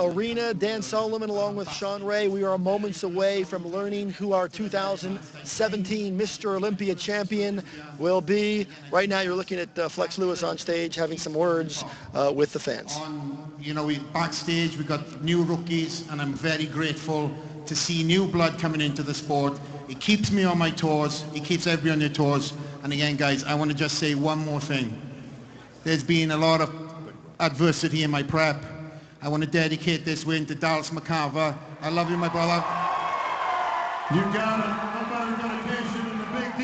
arena. Dan Solomon along with Shawn Ray. We are moments away from learning who our 2017 Mr. Olympia champion will be. Right now you're looking at Flex Lewis on stage having some words with the fans. You know, backstage we've got new rookies, and I'm very grateful to see new blood coming into the sport. It keeps me on my toes. It keeps everybody on their toes. And again, guys, I want to just say one more thing. There's been a lot of adversity in my prep. I want to dedicate this win to Dallas McCarver. I love you, my brother. You got it. About dedication in the Big D.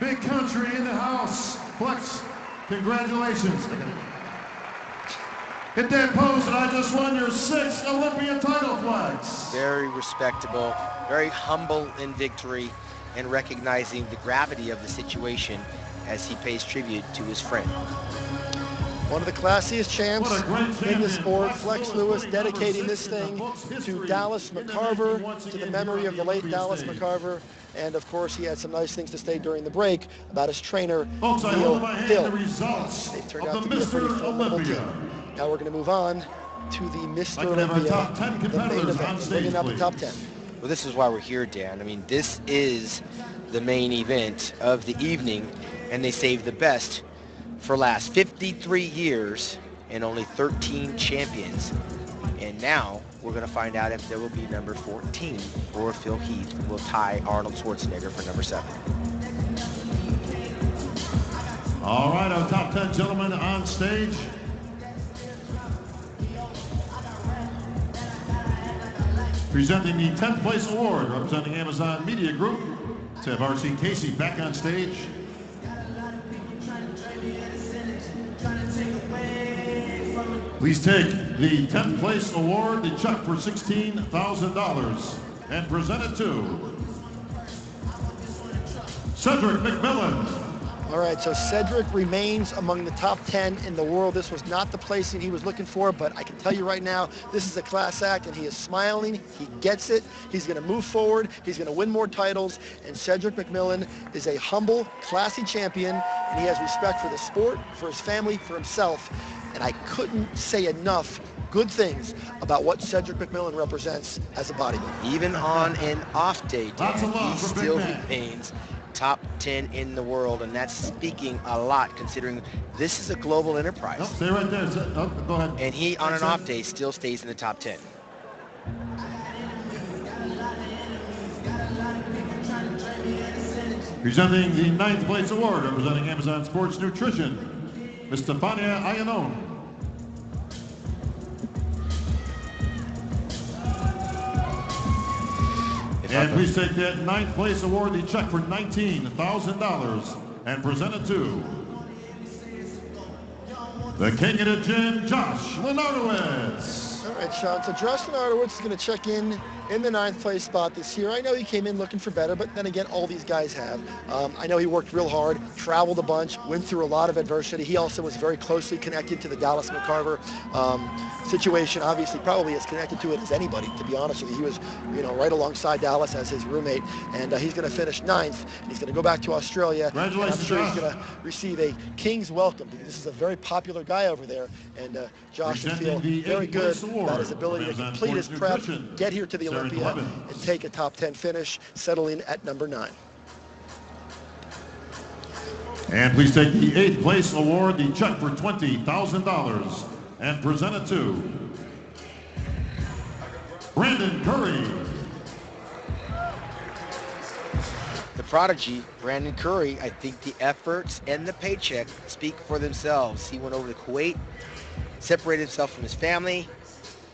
Big country in the house. Flex, congratulations. Hit that pose, and I just won your 6th Olympia title, Flex. Very respectable, very humble in victory, and recognizing the gravity of the situation as he pays tribute to his friend. One of the classiest champs in the sport, Flex Lewis, dedicating this thing to Dallas McCarver, to the memory of the late Dallas McCarver. And of course, he had some nice things to say during the break about his trainer, Folks, I hold in my hand the results They turned of out the to be a pretty Mr. formidable Olympia. team. Now we're going to move on to the Mr. I can have our Olympia, top 10 the main competitors on event, stage, bringing out the please. top 10. Well, this is why we're here, Dan. I mean, this is the main event of the evening, and they saved the best for last. 53 years and only 13 champions. And now we're going to find out if there will be number 14 or if Heath will tie Arnold Schwarzenegger for number 7. All right, our top 10 gentlemen on stage. Presenting the 10th place award, representing Amazon Media Group, to have R.C. Casey back on stage. Please take the 10th place award, the check for $16,000, and present it to Cedric McMillan. All right, so Cedric remains among the top 10 in the world. This was not the placing he was looking for, but I can tell you right now, this is a class act, and he is smiling. He gets it. He's going to move forward. He's going to win more titles, and Cedric McMillan is a humble, classy champion, and he has respect for the sport, for his family, for himself, and I couldn't say enough good things about what Cedric McMillan represents as a bodybuilder. Even on an off day, Dan, he still remains top 10 in the world, and that's speaking a lot considering this is a global enterprise. Oh, stay right there. Oh, go ahead. And he, on an off day, still stays in the top 10. Presenting the 9th place award, representing Amazon Sports Nutrition, Ms. Stefania Ayanon. And please take that 9th place award, the check for $19,000, and present it to the King of the Gym, Josh Lenardowitz. All right, Sean, so Josh Lenardowitz is going to check in the 9th place spot this year. I know he came in looking for better, but then again, all these guys have. I know he worked real hard, traveled a bunch, went through a lot of adversity. He also was very closely connected to the Dallas McCarver situation, obviously probably as connected to it as anybody, to be honest with you. He was, you know, right alongside Dallas as his roommate, and he's going to finish 9th, and he's going to go back to Australia. Congratulations, and I'm sure Josh. he's going to receive a king's welcome, because this is a very popular guy over there, and Josh should feel very good about his ability to complete his prep, get here to the Olympia, and take a top 10 finish, settling at number 9. And please take the 8th place award, the check for $20,000, and present it to Brandon Curry. The prodigy, Brandon Curry, I think the efforts and the paycheck speak for themselves. He went over to Kuwait, separated himself from his family,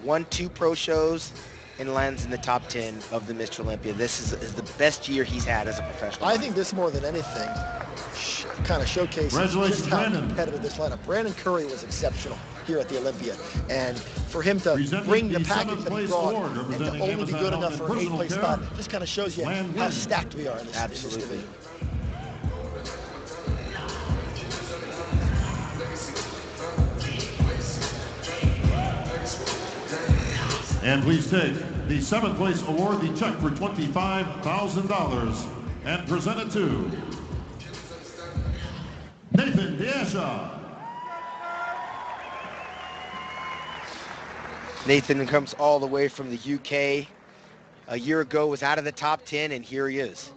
won 2 pro shows, and lands in the top 10 of the Mr. Olympia. This is the best year he's had as a professional. I think this more than anything kind of showcases just how competitive this lineup. Brandon Curry was exceptional here at the Olympia, and for him to bring the package that he brought and to only be good enough for an 8th place spot just kind of shows you how stacked we are in this, Absolutely. in this division. And please take the 7th place award, the check for $25,000, and present it to Nathan Diasha. Nathan comes all the way from the UK. A year ago was out of the top 10, and here he is.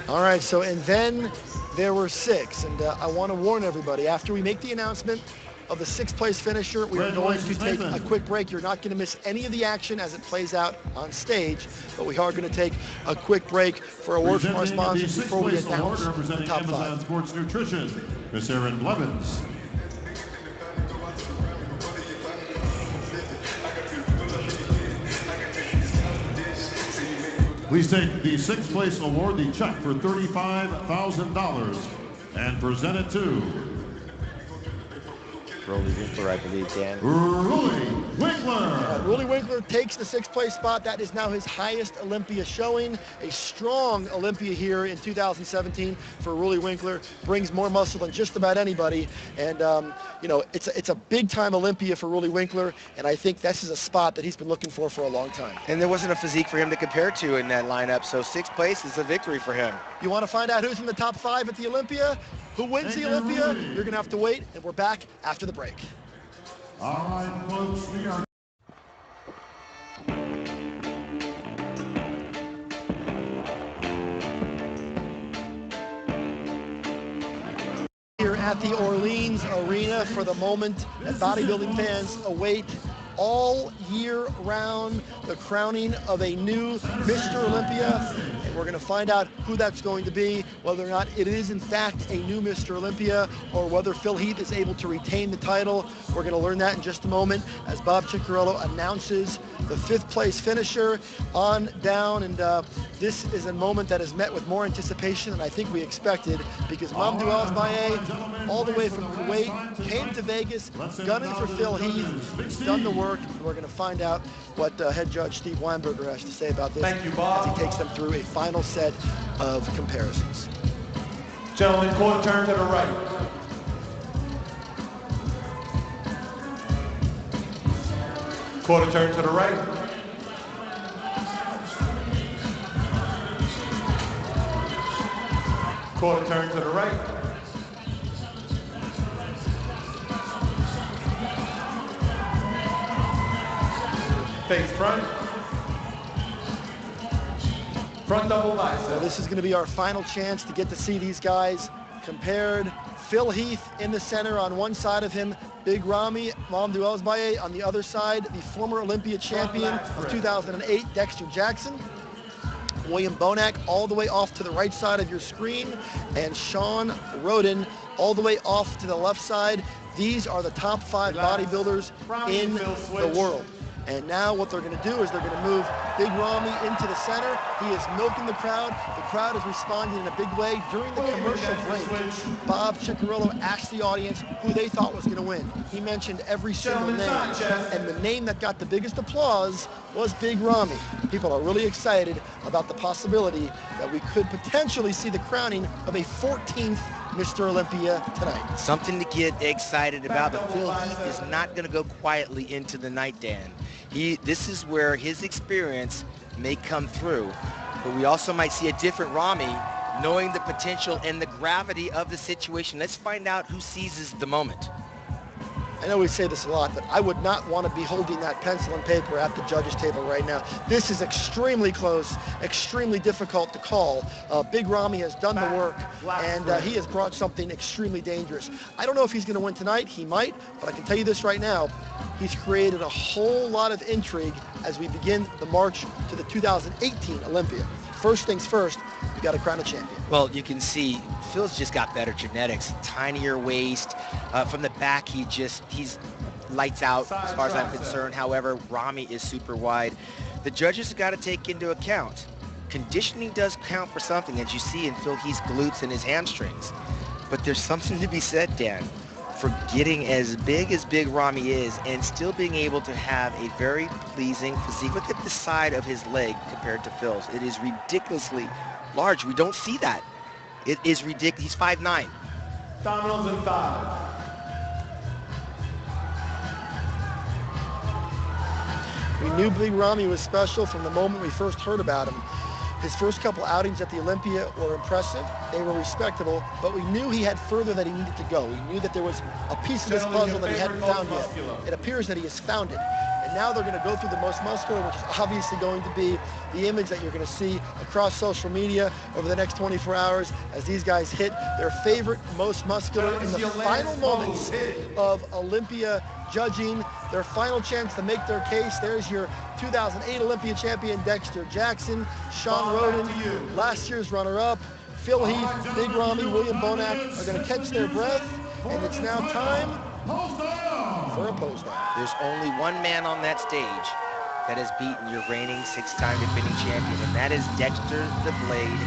All right, so and then there were 6, and I want to warn everybody, after we make the announcement of the 6th place finisher, we are going to take a quick break. You're not going to miss any of the action as it plays out on stage, but we are going to take a quick break for a word from our sponsors before we announce the top 5. Sports Nutrition, Miss Erin Blevins. Please take the 6th place award, the check for $35,000, and present it to Rolly Winkler, I believe, Dan. Rolly Winkler. Rolly Winkler takes the 6th place spot. That is now his highest Olympia showing. A strong Olympia here in 2017 for Rolly Winkler. Brings more muscle than just about anybody. And, you know, it's a big-time Olympia for Rolly Winkler, and I think this is a spot that he's been looking for a long time. And there wasn't a physique for him to compare to in that lineup, so 6th place is a victory for him. You want to find out who's in the top 5 at the Olympia? Who wins the Olympia? You're going to have to wait, and we're back after the break. All right, folks, we are... Here at the Orleans Arena for the moment that bodybuilding fans await all year round, the crowning of a new Mr. Olympia. And we're going to find out who that's going to be, whether or not it is in fact a new Mr. Olympia, or whether Phil Heath is able to retain the title. We're going to learn that in just a moment as Bob Ciccarello announces the 5th place finisher on down. And this is a moment that is met with more anticipation than I think we expected, because Mamdou Ousmane, all the way from Kuwait, came to Vegas, gunning for Phil Heath. He's done the work. We're going to find out what head judge Steve Weinberger has to say about this. Thank you, Bob. As he takes them through a final set of comparisons. Gentlemen, quarter turn to the right. Quarter turn to the right. Quarter turn to the right. Face front. Front double bicep. So this is going to be our final chance to get to see these guys compared. Phil Heath in the center, on one side of him, Big Ramy, Mamdou Ousmane on the other side, the former Olympia champion of 2008, Dexter Jackson. William Bonac all the way off to the right side of your screen, and Shawn Rhoden all the way off to the left side. These are the top 5 bodybuilders in the world. And now what they're going to do is they're going to move Big Ramy into the center. He is milking the crowd. The crowd is responding in a big way. During the commercial break, Bob Ciccarello asked the audience who they thought was going to win. He mentioned every single name. And the name that got the biggest applause was Big Ramy. People are really excited about the possibility that we could potentially see the crowning of a 14th Mr. Olympia tonight. Something to get excited about, but Phil Heath is not going to go quietly into the night, Dan. This is where his experience may come through, but we also might see a different Ramy, knowing the potential and the gravity of the situation. Let's find out who seizes the moment. I know we say this a lot, but I would not want to be holding that pencil and paper at the judges' table right now. This is extremely close, extremely difficult to call. Big Ramy has done the work, and he has brought something extremely dangerous. I don't know if he's going to win tonight. He might, but I can tell you this right now. He's created a whole lot of intrigue as we begin the march to the 2018 Olympia. First things first, we got to crown a champion. Well, you can see Phil's just got better genetics, tinier waist. From the back, he's lights out as far as I'm concerned. However, Ramy is super wide. The judges have got to take into account conditioning does count for something, as you see in Phil Heath's glutes and his hamstrings. But there's something to be said, Dan, for getting as Big Ramy is and still being able to have a very pleasing physique. Look at the side of his leg compared to Phil's. It is ridiculously large. We don't see that. It is ridiculous. He's 5'9". Dominoes in 5. We knew Big Ramy was special from the moment we first heard about him. His first couple outings at the Olympia were impressive. They were respectable, but we knew he had further that he needed to go. We knew that there was a piece of this puzzle that he hadn't found yet. It appears that he has found it. And now they're going to go through the most muscular, which is obviously going to be the image that you're going to see across social media over the next 24 hours as these guys hit their favorite most muscular in the final moments of Olympia judging, their final chance to make their case. There's your 2008 Olympia champion Dexter Jackson, Shawn Rhoden, last year's runner-up, Phil Heath, Big Ramy, William Bonac are going to catch their breath, and it's now time for a pose down. There's only one man on that stage that has beaten your reigning six-time defending champion, and that is Dexter the Blade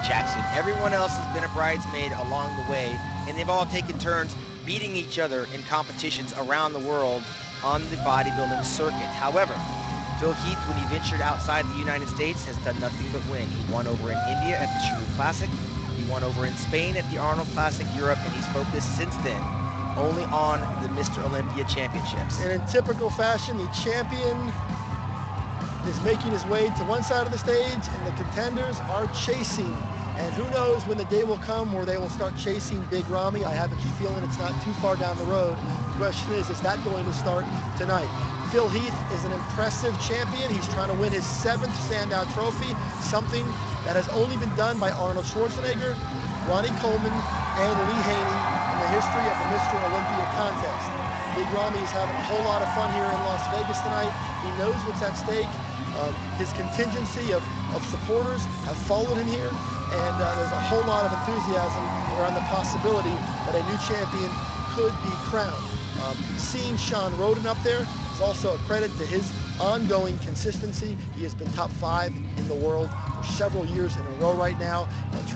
Jackson. Everyone else has been a bridesmaid along the way, and they've all taken turns beating each other in competitions around the world on the bodybuilding circuit. However, Phil Heath, when he ventured outside the United States, has done nothing but win. He won over in India at the Shrew Classic. He won over in Spain at the Arnold Classic Europe, and he's focused since then only on the Mr. Olympia Championships. And in typical fashion, the champion is making his way to one side of the stage, and the contenders are chasing. And who knows when the day will come where they will start chasing Big Ramy. I have a feeling it's not too far down the road. The question is that going to start tonight? Phil Heath is an impressive champion. He's trying to win his 7th standout trophy, something that has only been done by Arnold Schwarzenegger, Ronnie Coleman, and Lee Haney in the history of the Mr. Olympia contest. Big Ramy is having a whole lot of fun here in Las Vegas tonight. He knows what's at stake. His contingency of supporters have followed him here, and there's a whole lot of enthusiasm around the possibility that a new champion could be crowned. Seeing Shawn Rhoden up there is also a credit to his ongoing consistency. He has been top 5 in the world for several years in a row right now. And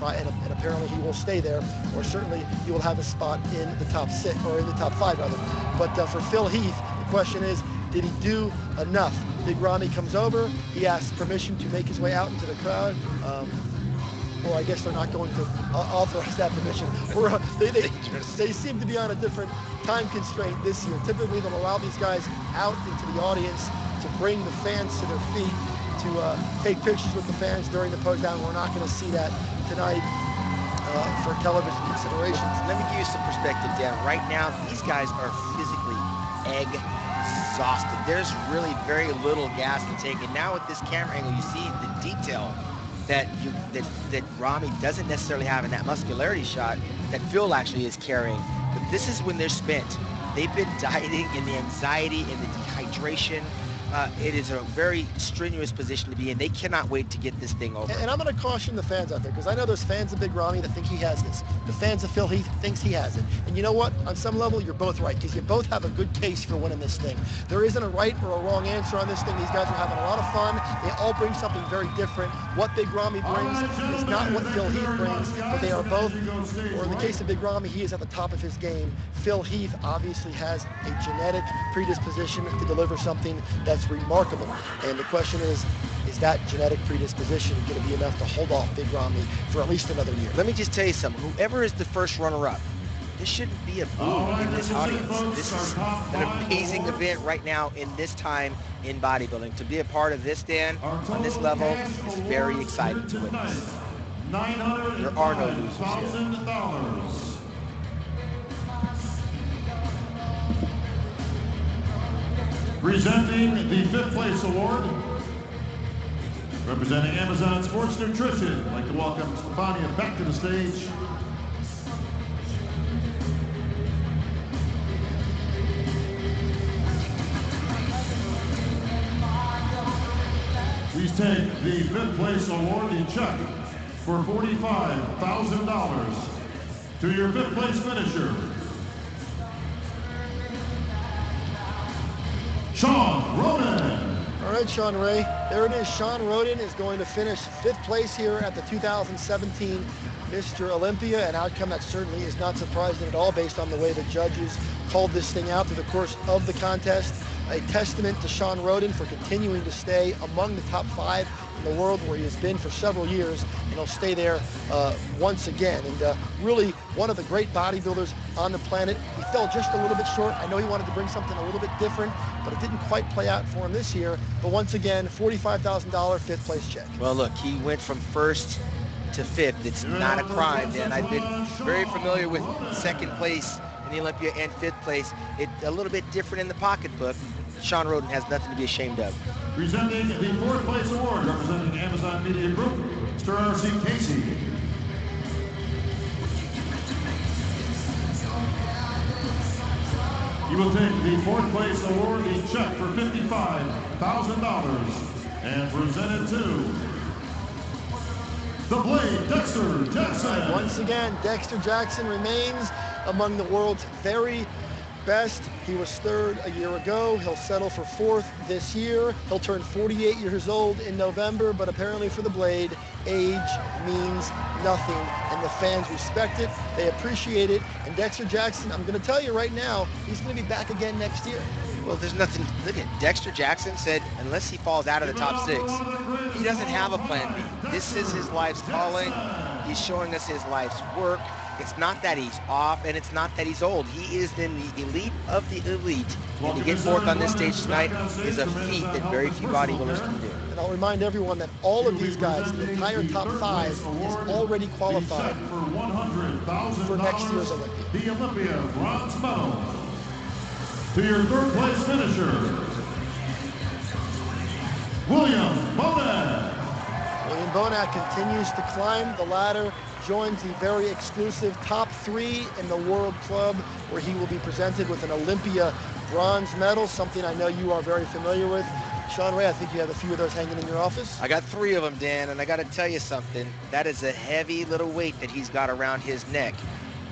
apparently he will stay there, or certainly he will have a spot in the top 6, or in the top 5 rather. But for Phil Heath, the question is, did he do enough? Big Ramy comes over, he asks permission to make his way out into the crowd. Or I guess they're not going to authorize that permission. They seem to be on a different time constraint this year. Typically they'll allow these guys out into the audience to bring the fans to their feet, to take pictures with the fans during the pose down. We're not going to see that tonight for television considerations. Let me give you some perspective, Dan. Right now, these guys are physically exhausted. There's really very little gas to take. And now with this camera angle, you see the detail that Ramy doesn't necessarily have in that muscularity shot that Phil actually is carrying. But this is when they're spent. They've been dieting in the anxiety and the dehydration. It is a very strenuous position to be in. They cannot wait to get this thing over. And I'm going to caution the fans out there, because I know there's fans of Big Ramy that think he has this. The fans of Phil Heath thinks he has it. And you know what? On some level, you're both right, because you both have a good case for winning this thing. There isn't a right or a wrong answer on this thing. These guys are having a lot of fun. They all bring something very different. What Big Ramy brings is not what Phil Heath brings, but they are both, or in the case of Big Ramy, he is at the top of his game. Phil Heath obviously has a genetic predisposition to deliver something that's remarkable. And the question is that genetic predisposition going to be enough to hold off Big Ramy for at least another year? Let me just tell you something. Whoever is the first runner-up, this shouldn't be a boo in this audience. This is an amazing event right now in this time in bodybuilding. To be a part of this, Dan, on this level, is very exciting to witness. There are no losers here. Presenting the 5th place award, representing Amazon Sports Nutrition, I'd like to welcome Stefania back to the stage. Please take the 5th place award in check for $45,000 to your 5th place finisher, Shawn Rhoden. All right, Shawn Ray, there it is. Shawn Rhoden is going to finish 5th place here at the 2017 Mr. Olympia, an outcome that certainly is not surprising at all based on the way the judges called this thing out through the course of the contest. A testament to Shawn Rhoden for continuing to stay among the top 5 in the world, where he has been for several years, and he'll stay there once again. And really one of the great bodybuilders on the planet. He fell just a little bit short. I know he wanted to bring something a little bit different, but it didn't quite play out for him this year. But once again, $45,000 fifth place check. Well, look, he went from first to fifth. It's not a crime, Dan. I've been very familiar with second place in the Olympia and fifth place. It's a little bit different in the pocketbook. Shawn Rhoden has nothing to be ashamed of. Presenting the fourth place award, representing Amazon Media Group, Mr. R.C. Casey. He will take the fourth place award, a check for $55,000, and present it to the Blade, Dexter Jackson. Once again, Dexter Jackson remains among the world's very best. He was third a year ago. He'll settle for fourth this year. He'll turn 48 years old in November, but apparently for the Blade, age means nothing, and the fans respect it. They appreciate it. And Dexter Jackson, I'm going to tell you right now, he's going to be back again next year. Well, there's nothing. Look at Dexter Jackson said, unless he falls out of the top 6, he doesn't have a plan B. This is his life's calling. He's showing us his life's work. It's not that he's off, and it's not that he's old. He is in the elite of the elite. And to get fourth on this stage tonight is a feat that very few bodybuilders can do. And I'll remind everyone that all of these guys, the entire top 5, is already qualified for next year's Olympia. The Olympia bronze medal. To your third place finisher, William Bonac. William Bonac continues to climb the ladder, joins the very exclusive top 3 in the World Club, where he will be presented with an Olympia bronze medal, something I know you are very familiar with. Shawn Ray, I think you have a few of those hanging in your office. I got 3 of them, Dan, and I got to tell you something. That is a heavy little weight that he's got around his neck.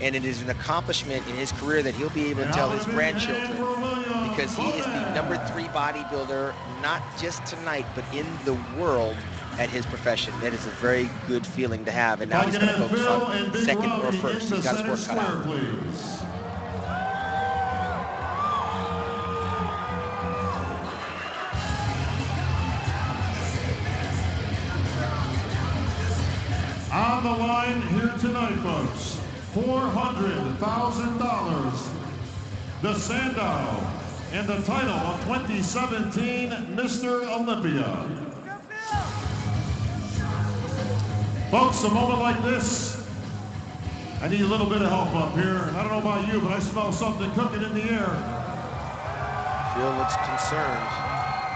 And it is an accomplishment in his career that he'll be able to tell his grandchildren, because he is the number 3 bodybuilder, not just tonight, but in the world at his profession. That is a very good feeling to have. And now he's going to focus on second or first. He's got his work cut out. On the line here tonight, folks, $400,000, the Sandow, and the title of 2017 Mr. Olympia. Folks, a moment like this, I need a little bit of help up here. I don't know about you, but I smell something cooking in the air. Phil looks concerned.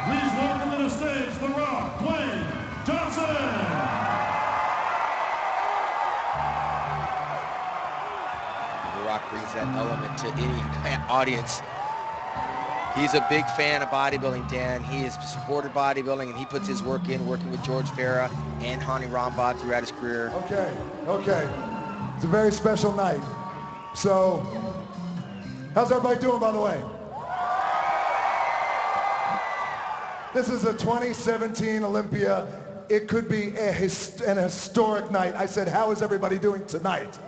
Please welcome to the stage, The Rock, Dwayne Johnson. Rock brings that element to any audience. He's a big fan of bodybuilding, Dan. He has supported bodybuilding, and he puts his work in, working with George Farah and Hani Rambod throughout his career. Okay. It's a very special night. So, how's everybody doing, by the way? This is a 2017 Olympia. It could be an historic night. I said, how is everybody doing tonight?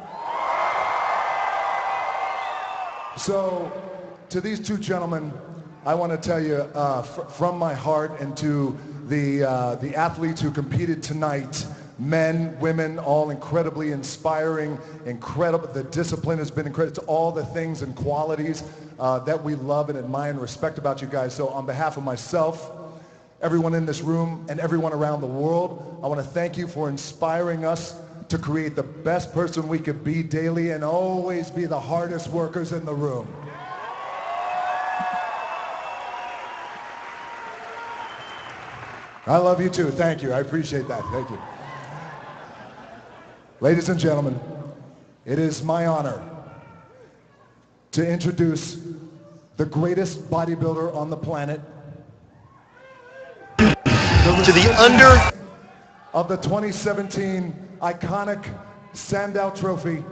So, to these 2 gentlemen, I want to tell you from my heart, and to the athletes who competed tonight, men, women, all incredibly inspiring, incredible. The discipline has been incredible. It's all the things and qualities that we love and admire and respect about you guys. So on behalf of myself, everyone in this room, and everyone around the world, I want to thank you for inspiring us to create the best person we could be daily and always be the hardest workers in the room. I love you too. Thank you. I appreciate that. Thank you. Ladies and gentlemen, it is my honor to introduce the greatest bodybuilder on the planet, To the under of the 2017 iconic Sandow Trophy,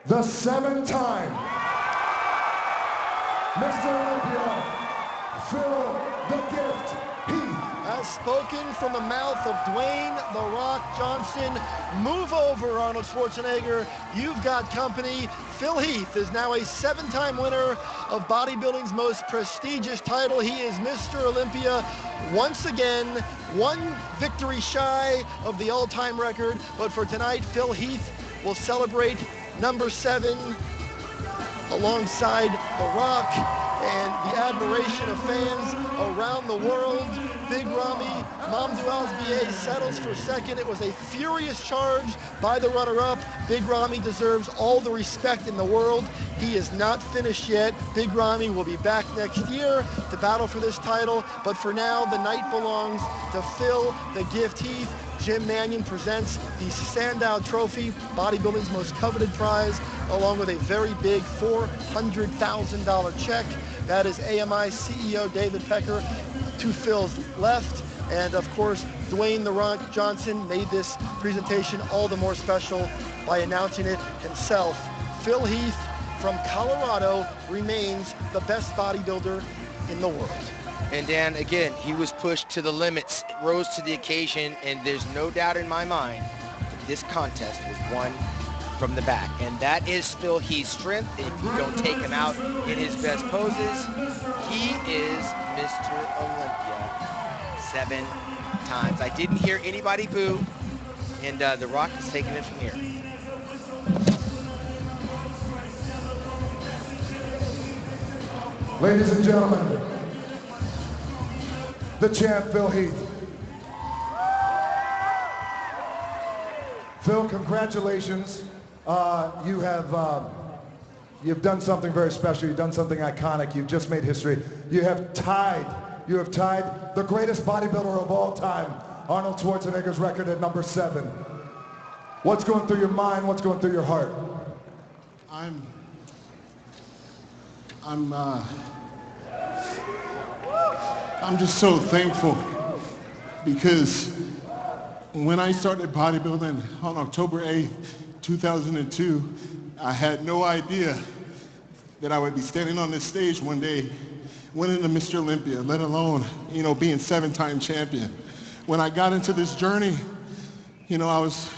the 7-time Mr. Olympia, Phil the Gift has spoken from the mouth of Dwayne "The Rock" Johnson. Move over, Arnold Schwarzenegger. You've got company. Phil Heath is now a 7-time winner of bodybuilding's most prestigious title. He is Mr. Olympia once again, one victory shy of the all-time record. But for tonight, Phil Heath will celebrate number 7 alongside The Rock, and the admiration of fans around the world. Big Ramy, Mamdouh Asbieh settles for second. It was a furious charge by the runner-up. Big Ramy deserves all the respect in the world. He is not finished yet. Big Ramy will be back next year to battle for this title, but for now, the night belongs to Phil the Gift Heath. Jim Mannion presents the Sandow Trophy, bodybuilding's most coveted prize, along with a very big $400,000 check. That is AMI CEO David Pecker to Phil's left. And of course, Dwayne "The Rock" Johnson made this presentation all the more special by announcing it himself. Phil Heath from Colorado remains the best bodybuilder in the world. And Dan, again, he was pushed to the limits, rose to the occasion, and there's no doubt in my mind that this contest was won from the back. And that is Phil Heath's strength. If you don't take him out in his best poses, he is Mr. Olympia 7 times. I didn't hear anybody boo, and The Rock is taking it from here. Ladies and gentlemen, the champ, Phil Heath. Phil, congratulations. You've done something very special. You've done something iconic. You've just made history. You have tied the greatest bodybuilder of all time, Arnold Schwarzenegger's record at number 7. What's going through your mind? What's going through your heart? I'm just so thankful, because when I started bodybuilding on October 8th, 2002, I had no idea that I would be standing on this stage one day winning the Mr. Olympia, let alone, being 7-time champion. When I got into this journey, I was,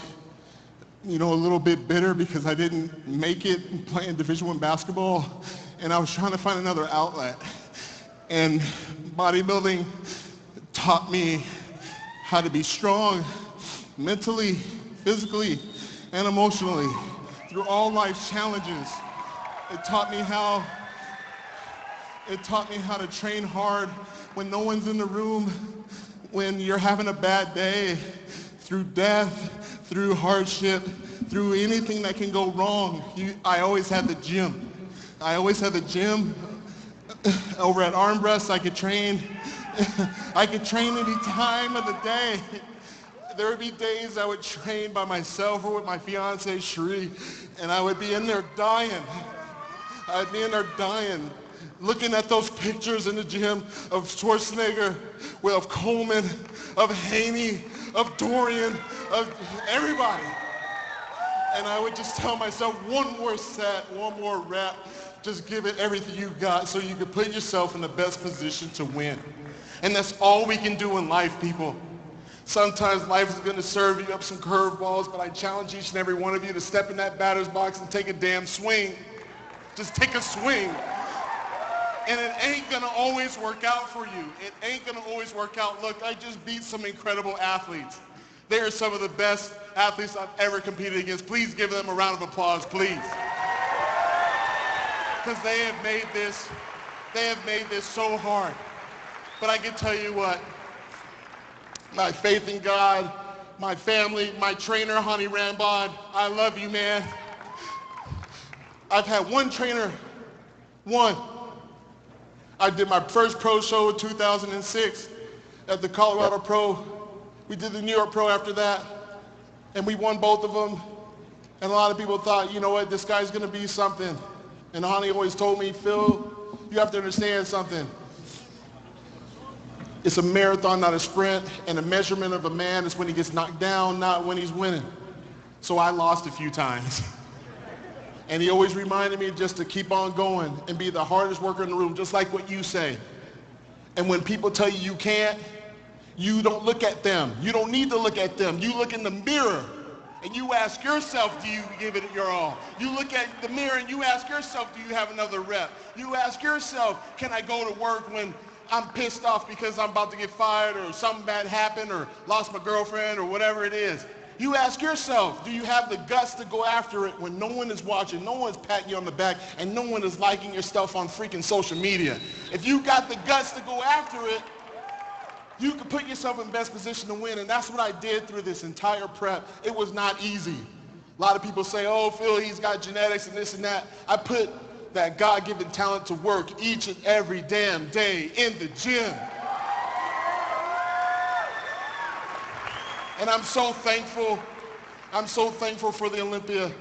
a little bit bitter because I didn't make it playing Division I basketball, and I was trying to find another outlet. And bodybuilding taught me how to be strong mentally, physically, and emotionally through all life's challenges. It taught me how to train hard when no one's in the room, when you're having a bad day, through death, through hardship, through anything that can go wrong. I always had the gym. Over at Arm Breast, I could train. I could train any time of the day. There would be days I would train by myself or with my fiance, Cherie, and I would be in there dying. Looking at those pictures in the gym of Schwarzenegger, of Coleman, of Haney, of Dorian, of everybody. And I would just tell myself, one more set, one more rep, just give it everything you got so you can put yourself in the best position to win. And that's all we can do in life, people. Sometimes life is gonna serve you up some curveballs, but I challenge each and every one of you to step in that batter's box and take a damn swing. Just take a swing. And it ain't gonna always work out for you. It ain't gonna always work out. Look, I just beat some incredible athletes. They are some of the best athletes I've ever competed against. Please give them a round of applause, please. Because they have made this so hard. But I can tell you what, my faith in God, my family, my trainer, Honey Rambod, I love you, man. I've had one trainer, one. I did my first pro show in 2006 at the Colorado Pro. We did the New York Pro after that, and we won both of them. And a lot of people thought, you know what, this guy's gonna be something. And Honey always told me, Phil, you have to understand something. It's a marathon, not a sprint, and the measurement of a man is when he gets knocked down, not when he's winning. So I lost a few times. And he always reminded me just to keep on going and be the hardest worker in the room, just like what you say. And when people tell you you can't, You don't look at them. You don't need to look at them. You look in the mirror and you ask yourself, do you give it your all? You look at the mirror and you ask yourself, do you have another rep? You ask yourself, can I go to work when I'm pissed off because I'm about to get fired or something bad happened or lost my girlfriend or whatever it is? You ask yourself, do you have the guts to go after it when no one is watching, no one's patting you on the back, and no one is liking your stuff on freaking social media? If you got the guts to go after it, you can put yourself in best position to win, and that's what I did through this entire prep. It was not easy. A lot of people say, oh, Phil, he's got genetics and this and that. I put that God-given talent to work each and every damn day in the gym. And I'm so thankful. I'm so thankful for the Olympia.